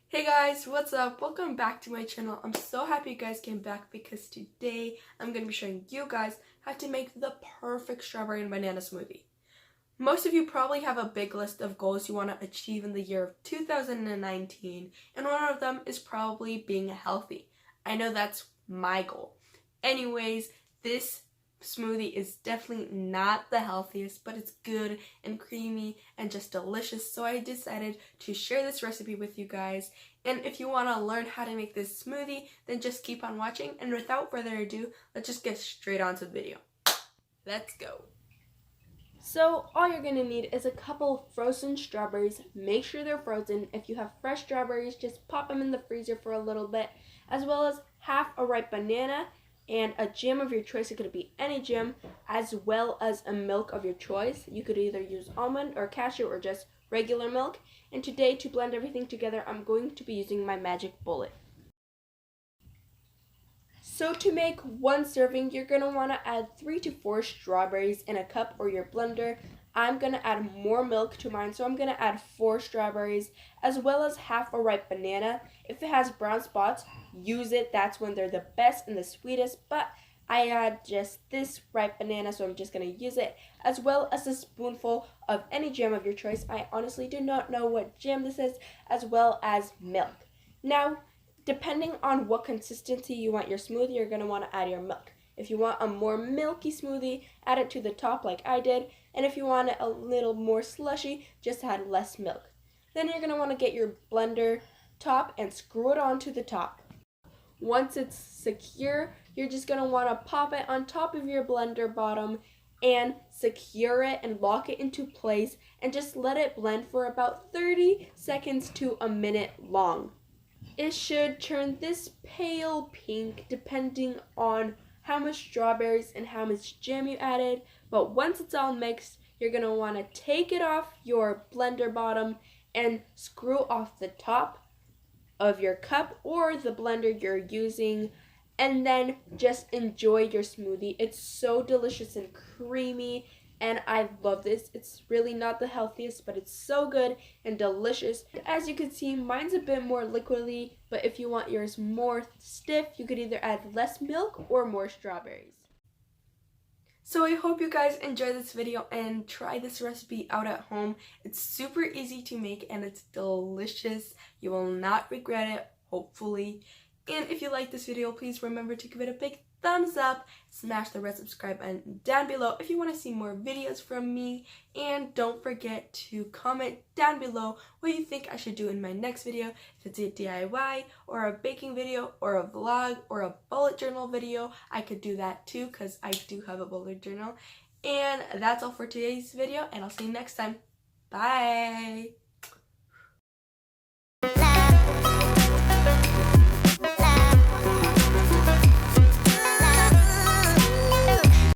Hey guys, what's up? Welcome back to my channel. I'm so happy you guys came back because today I'm going to be showing you guys how to make the perfect strawberry and banana smoothie. Most of you probably have a big list of goals you want to achieve in the year of 2019, and one of them is probably being healthy. I know that's my goal. Anyways, this smoothie is definitely not the healthiest, but it's good and creamy and just delicious, so I decided to share this recipe with you guys. And if you want to learn how to make this smoothie, then just keep on watching, and without further ado, let's just get straight on to the video. Let's go. So all you're going to need is a couple frozen strawberries. Make sure they're frozen. If you have fresh strawberries, just pop them in the freezer for a little bit, as well as half a ripe banana and a jam of your choice. It could be any jam, as well as a milk of your choice. You could either use almond or cashew or just regular milk. And today, to blend everything together, I'm going to be using my magic bullet. So to make one serving, you're going to want to add 3 to 4 strawberries in a cup or your blender. I'm going to add more milk to mine, so I'm going to add 4 strawberries, as well as half a ripe banana. If it has brown spots, use it. That's when they're the best and the sweetest, but I add just this ripe banana, so I'm just going to use it, as well as a spoonful of any jam of your choice. I honestly do not know what jam this is, as well as milk. Now, depending on what consistency you want your smoothie, you're going to want to add your milk. If you want a more milky smoothie, add it to the top like I did. And if you want it a little more slushy, just add less milk. Then you're going to want to get your blender top and screw it onto the top. Once it's secure, you're just going to want to pop it on top of your blender bottom and secure it and lock it into place and just let it blend for about 30 seconds to a minute long. It should turn this pale pink depending on how much strawberries and how much jam you added. But once it's all mixed, you're going to want to take it off your blender bottom and screw off the top of your cup or the blender you're using, and then just enjoy your smoothie. It's so delicious and creamy, and I love this. It's really not the healthiest, but it's so good and delicious. As you can see, mine's a bit more liquidy, but if you want yours more stiff, you could either add less milk or more strawberries. So I hope you guys enjoy this video and try this recipe out at home. It's super easy to make and it's delicious. You will not regret it, hopefully. And if you like this video, please remember to give it a big thumbs up, smash the red subscribe button down below if you want to see more videos from me, and don't forget to comment down below what you think I should do in my next video. If it's a DIY or a baking video or a vlog or a bullet journal video, I could do that too because I do have a bullet journal. And that's all for today's video, and I'll see you next time. Bye!